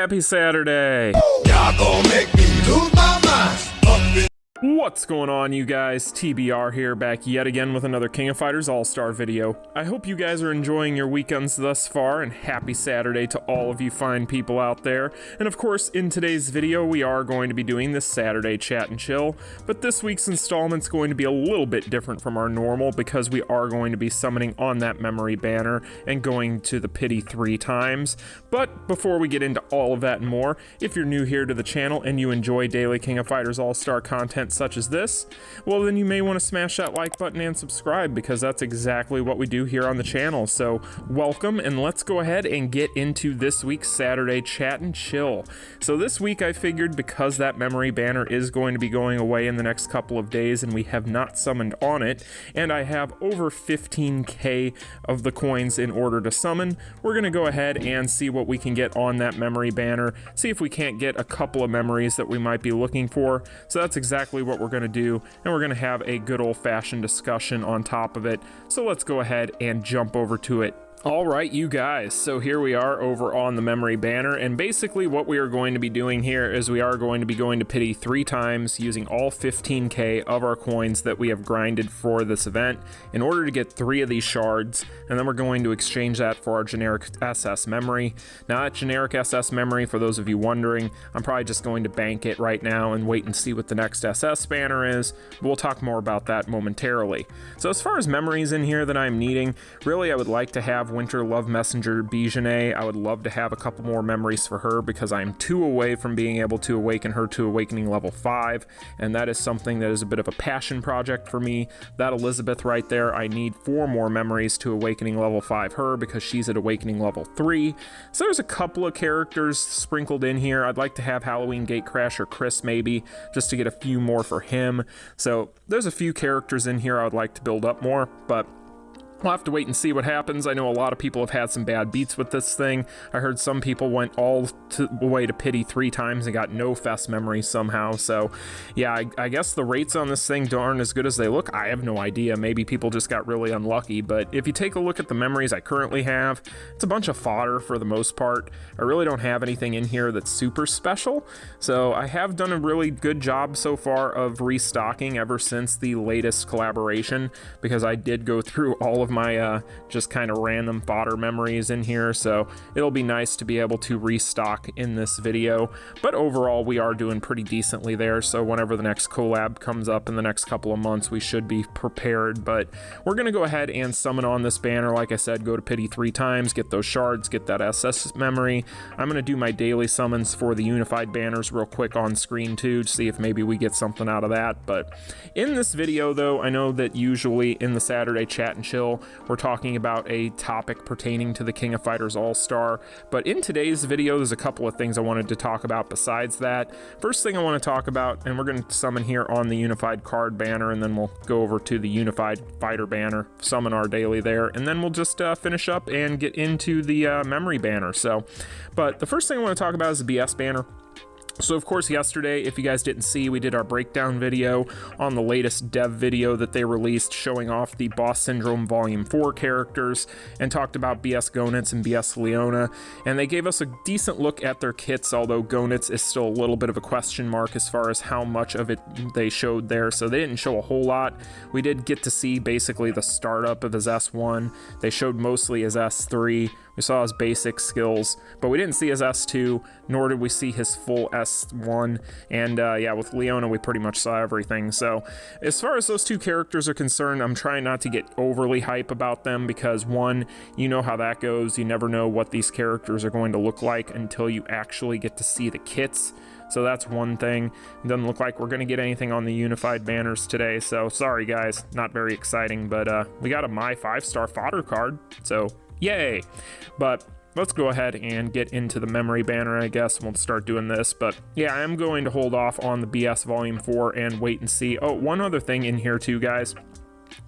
Happy Saturday! Y'all gonna make me lose my mind. What's going on, you guys? TBR here, back yet again with another King of Fighters Allstar video. I hope you guys are enjoying your weekends thus far, and happy Saturday to all of you fine people out there. And of course, in today's video, we are going to be doing this Saturday chat and chill, but this week's installment's going to be a little bit different from our normal because we are going to be summoning on that memory banner and going to the pity 3 times. But before we get into all of that and more, if you're new here to the channel and you enjoy daily King of Fighters All-Star content such as this, well then you may want to smash that like button and subscribe, because that's exactly what we do here on the channel. So welcome, and let's go ahead and get into this week's Saturday chat and chill. So this week I figured, because that memory banner is going to be going away in the next couple of days and we have not summoned on it, and I have over 15k of the coins in order to summon, we're going to go ahead and see what we can get on that memory banner, see if we can't get a couple of memories that we might be looking for. So that's exactly what we're going to do, and we're going to have a good old-fashioned discussion on top of it. So let's go ahead and jump over to it. Alright, you guys, so here we are over on the memory banner, and basically what we are going to be doing here is we are going to be going to pity 3 times using all 15k of our coins that we have grinded for this event in order to get 3 of these shards, and then we're going to exchange that for our generic SS memory. Now that generic SS memory, for those of you wondering, I'm probably just going to bank it right now and wait and see what the next SS banner is. We'll talk more about that momentarily. So as far as memories in here that I'm needing, really I would like to have Winter Love Messenger Bijane. I would love to have a couple more memories for her, because I'm 2 away from being able to awaken her to awakening level 5, and that is something that is a bit of a passion project for me. That Elizabeth right there, I need 4 more memories to awakening level 5 her, because she's at awakening level 3. So there's a couple of characters sprinkled in here. I'd like to have Halloween Gatecrasher Chris maybe, just to get a few more for him. So there's a few characters in here I would like to build up more, but we'll have to wait and see what happens. I know a lot of people have had some bad beats with this thing. I heard some people went all the way to pity 3 times and got no fest memories somehow. So yeah, I guess the rates on this thing aren't as good as they look. I have no idea. Maybe people just got really unlucky. But if you take a look at the memories I currently have, it's a bunch of fodder for the most part. I really don't have anything in here that's super special. So I have done a really good job so far of restocking ever since the latest collaboration, because I did go through all of my just kind of random fodder memories in here, so it'll be nice to be able to restock in this video. But overall we are doing pretty decently there, so whenever the next collab comes up in the next couple of months, we should be prepared. But we're gonna go ahead and summon on this banner. Like I said, go to pity 3 times, get those shards, get that SS memory. I'm gonna do my daily summons for the unified banners real quick on screen too, to see if maybe we get something out of that. But in this video though, I know that usually in the Saturday chat and chill we're talking about a topic pertaining to the King of Fighters All-Star, but in today's video there's a couple of things I wanted to talk about besides that. First thing I want to talk about, and we're going to summon here on the unified card banner, and then we'll go over to the unified fighter banner, summon our daily there, and then we'll just finish up and get into the memory banner. So, but the first thing I want to talk about is the BS banner. So of course yesterday, if you guys didn't see, we did our breakdown video on the latest dev video that they released showing off the Boss Syndrome Volume 4 characters, and talked about BS Goenitz and BS Leona, and they gave us a decent look at their kits, although Goenitz is still a little bit of a question mark as far as how much of it they showed there, so they didn't show a whole lot. We did get to see basically the startup of his S1, they showed mostly his S3, we saw his basic skills, but we didn't see his S2, nor did we see his full S1, and yeah, with Leona we pretty much saw everything. So as far as those 2 characters are concerned, I'm trying not to get overly hype about them, because one, you know how that goes, you never know what these characters are going to look like until you actually get to see the kits. So that's one thing. It doesn't look like we're going to get anything on the unified banners today, so sorry guys, not very exciting, but we got a my 5-star fodder card, so yay. But let's go ahead and get into the memory banner, I guess. We'll start doing this, but yeah, I am going to hold off on the BS Volume 4 and wait and see. Oh, one other thing in here too, guys.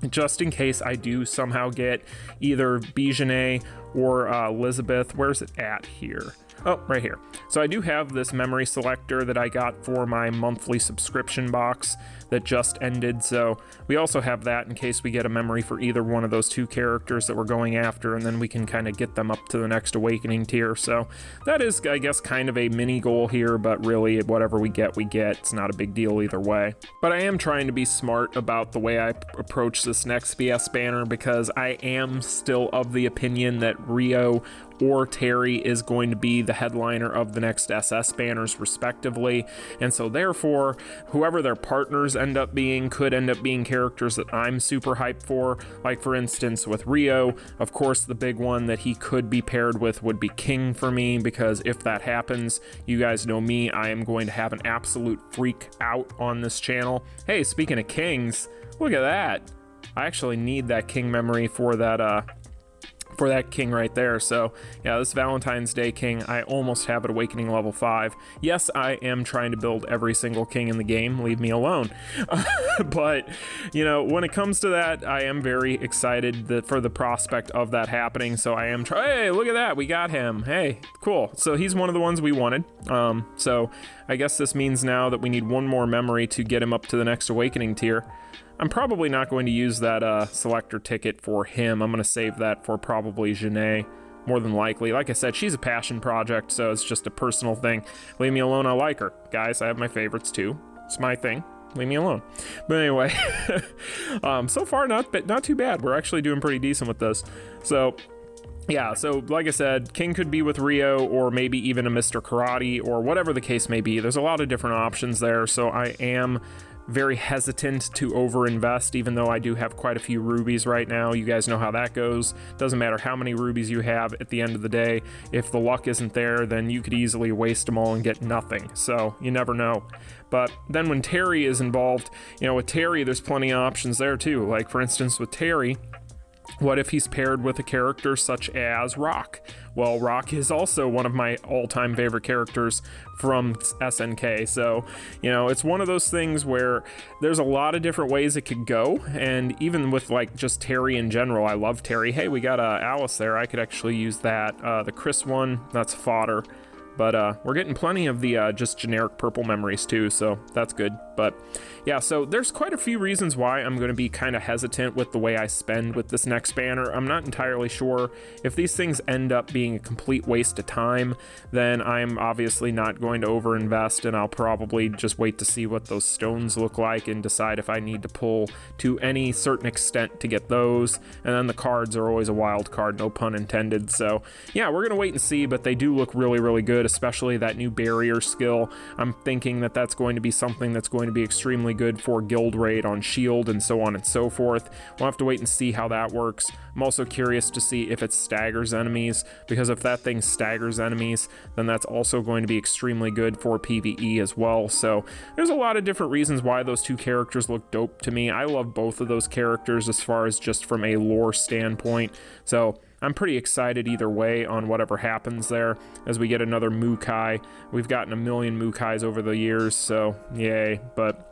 Just in case I do somehow get either Bijane or Elizabeth. Where's it at here? Oh, right here. So I do have this memory selector that I got for my monthly subscription box that just ended. So we also have that in case we get a memory for either one of those two characters that we're going after, and then we can kind of get them up to the next awakening tier. So that is, I guess, kind of a mini goal here, but really whatever we get, we get. It's not a big deal either way. But I am trying to be smart about the way I approach this next BS banner, because I am still of the opinion that Rio or Terry is going to be the headliner of the next SS banners respectively, and so therefore whoever their partners end up being could end up being characters that I'm super hyped for. Like for instance with Rio, of course the big one that he could be paired with would be King for me, because if that happens, you guys know me, I am going to have an absolute freak out on this channel. Hey, speaking of kings, look at that. I actually need that king memory for that king right there. So yeah, this Valentine's Day king, I almost have at awakening level 5. Yes, I am trying to build every single king in the game, leave me alone. But you know, when it comes to that, I am very excited for the prospect of that happening. So I am hey, look at that, we got him. Hey, cool. So he's one of the ones we wanted. So I guess this means now that we need one more memory to get him up to the next awakening tier. I'm probably not going to use that selector ticket for him. I'm going to save that for probably Janae, more than likely. Like I said, she's a passion project, so it's just a personal thing. Leave me alone, I like her. Guys, I have my favorites too. It's my thing. Leave me alone. But anyway, so far not too bad. We're actually doing pretty decent with this. So yeah, so like I said, King could be with Rio, or maybe even a Mr. Karate, or whatever the case may be. There's a lot of different options there, so I am very hesitant to overinvest, even though I do have quite a few rubies right now. You guys know how that goes. Doesn't matter how many rubies you have, at the end of the day, if the luck isn't there, then you could easily waste them all and get nothing. So you never know. But then when Terry is involved, you know, with Terry, there's plenty of options there too. Like for instance, with Terry, what if he's paired with a character such as Rock? Well, Rock is also one of my all-time favorite characters from SNK, so, you know, it's one of those things where there's a lot of different ways it could go, and even with, like, just Terry in general, I love Terry. Hey, we got Alice there. I could actually use that. The Chris one, that's fodder. But we're getting plenty of the just generic purple memories too, so that's good. But yeah, so there's quite a few reasons why I'm going to be kind of hesitant with the way I spend with this next banner. I'm not entirely sure. If these things end up being a complete waste of time, then I'm obviously not going to overinvest, and I'll probably just wait to see what those stones look like and decide if I need to pull to any certain extent to get those. And then the cards are always a wild card, no pun intended. So yeah, we're going to wait and see, but they do look really, really good, especially that new barrier skill. I'm thinking that that's going to be something that's going to be extremely good for guild raid on shield and so on and so forth. We'll have to wait and see how that works. I'm also curious to see if it staggers enemies, because if that thing staggers enemies, then that's also going to be extremely good for PvE as well. So there's a lot of different reasons why those two characters look dope to me. I love both of those characters as far as just from a lore standpoint. So I'm pretty excited either way on whatever happens there as we get another Mukai. We've gotten a million Mukais over the years, so yay. But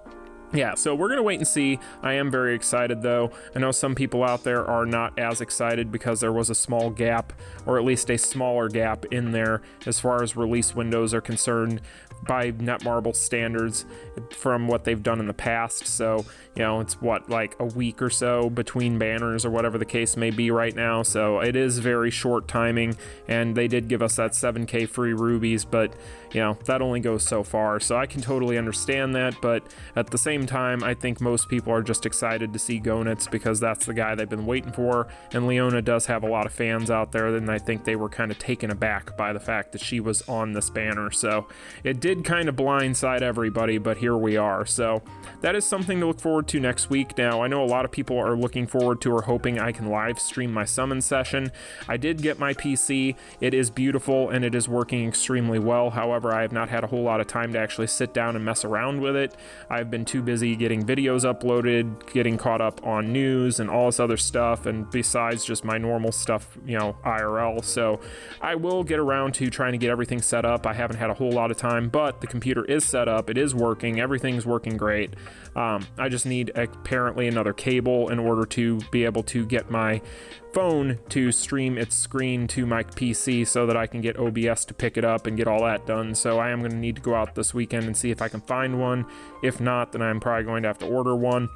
yeah, so we're going to wait and see. I am very excited though. I know some people out there are not as excited because there was a small gap, or at least a smaller gap in there as far as release windows are concerned by Netmarble standards from what they've done in the past. So, you know, it's what, like a week or so between banners or whatever the case may be right now. So it is very short timing, and they did give us that 7k free rubies, but you know, that only goes so far. So I can totally understand that, but at the same time, I think most people are just excited to see Goenitz because that's the guy they've been waiting for, and Leona does have a lot of fans out there, and I think they were kind of taken aback by the fact that she was on this banner. So it did kind of blindside everybody, but here we are. So that is something to look forward to next week. Now, I know a lot of people are looking forward to or hoping I can live stream my summon session. I did get my PC. It is beautiful and it is working extremely well. However, I have not had a whole lot of time to actually sit down and mess around with it. I've been too busy getting videos uploaded, getting caught up on news and all this other stuff, and besides just my normal stuff, you know, IRL. So I will get around to trying to get everything set up. I haven't had a whole lot of time, but the computer is set up. It is working. Everything's working great. I just need apparently another cable in order to be able to get my phone to stream its screen to my PC so that I can get OBS to pick it up and get all that done. So I am going to need to go out this weekend and see if I can find one. If not, then I'm probably going to have to order one.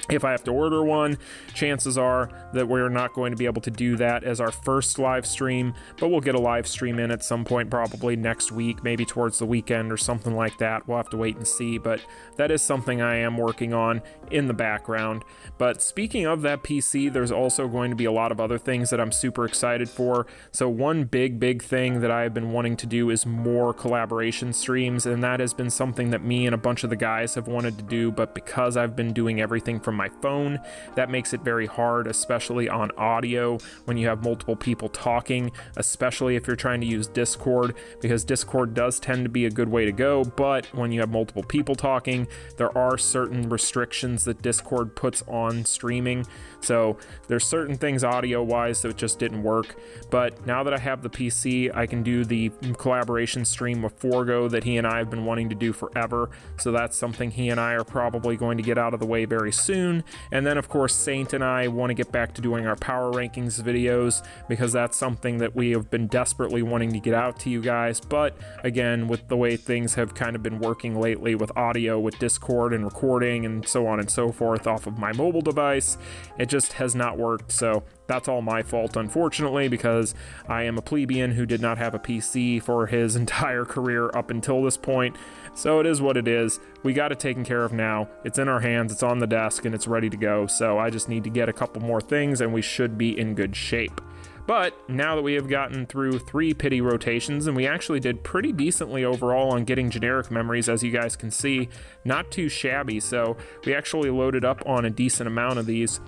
If I have to order one, chances are that we're not going to be able to do that as our first live stream, but we'll get a live stream in at some point, probably next week, maybe towards the weekend or something like that. We'll have to wait and see, but that is something I am working on in the background. But speaking of that PC, there's also going to be a lot of other things that I'm super excited for. So one big thing that I've been wanting to do is more collaboration streams, and that has been something that me and a bunch of the guys have wanted to do, but because I've been doing everything from my phone, that makes it very hard, especially on audio when you have multiple people talking, especially if you're trying to use Discord, because Discord does tend to be a good way to go, but when you have multiple people talking, there are certain restrictions that Discord puts on streaming. So there's certain things audio wise that just didn't work, but now that I have the PC, I can do the collaboration stream with Forgo that he and I have been wanting to do forever. So that's something he and I are probably going to get out of the way very soon. And then of course Saint and I want to get back to doing our power rankings videos, because that's something that we have been desperately wanting to get out to you guys. But again, with the way things have kind of been working lately with audio, with Discord and recording and so on and so forth off of my mobile device, it just has not worked. So that's all my fault, unfortunately, because I am a plebeian who did not have a PC for his entire career up until this point. So it is what it is. We got it taken care of now. It's in our hands, it's on the desk, and it's ready to go. So I just need to get a couple more things and we should be in good shape. But now that we have gotten through 3 pity rotations, and we actually did pretty decently overall on getting generic memories, as you guys can see, not too shabby. So we actually loaded up on a decent amount of these.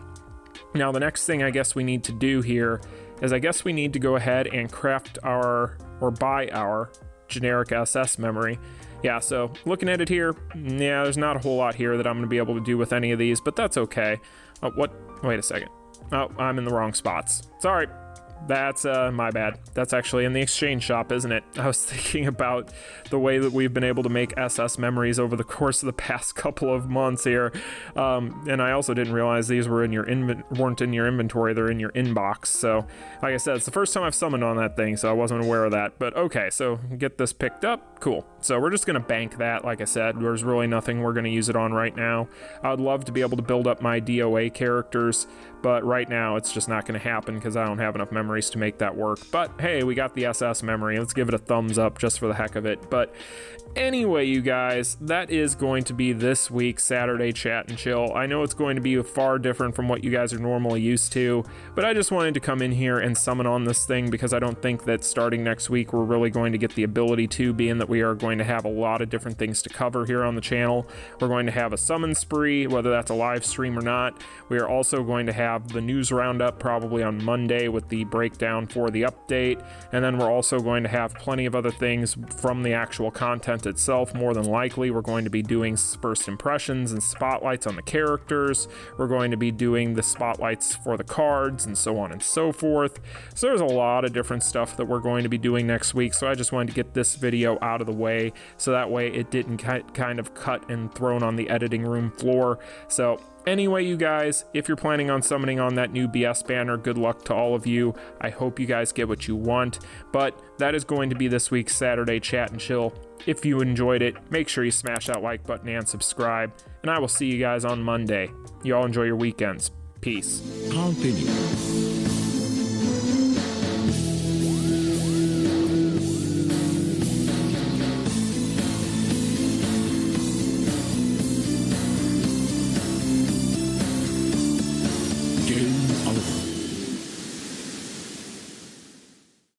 Now the next thing I guess we need to do here is I guess we need to go ahead and craft our, or buy our, generic SS memory. Yeah, so looking at it here, yeah, there's not a whole lot here that I'm going to be able to do with any of these, but that's okay. Wait a second. Oh, I'm in the wrong spots. Sorry. That's my bad. That's actually in the exchange shop, isn't it? I was thinking about the way that we've been able to make SS memories over the course of the past couple of months here. And I also didn't realize these were weren't in your inventory, they're in your inbox. So like I said, it's the first time I've summoned on that thing, so I wasn't aware of that. But okay, so get this picked up. Cool. So we're just gonna bank that. Like I said, there's really nothing we're gonna use it on right now. I would love to be able to build up my DOA characters, but right now it's just not gonna happen because I don't have enough memories to make that work. But hey, we got the SS memory. Let's give it a thumbs up just for the heck of it. But anyway, you guys, that is going to be this week's Saturday Chat and Chill. I know it's going to be far different from what you guys are normally used to, but I just wanted to come in here and summon on this thing because I don't think that starting next week we're really going to get the ability to, being that we are going to have a lot of different things to cover here on the channel. We're going to have a summon spree, whether that's a live stream or not. We are also going to have the news roundup probably on Monday with the breakdown for the update, and then we're also going to have plenty of other things from the actual content itself. More than likely we're going to be doing first impressions and spotlights on the characters. We're going to be doing the spotlights for the cards and so on and so forth. So there's a lot of different stuff that we're going to be doing next week, so I just wanted to get this video out of the way so that way it didn't kind of cut and thrown on the editing room floor. So anyway, you guys, if you're planning on summoning on that new BS banner, good luck to all of you. I hope you guys get what you want, but that is going to be this week's Saturday Chat and Chill. If you enjoyed it, make sure you smash that like button and subscribe, and I will see you guys on Monday. You all enjoy your weekends. Peace. Continue.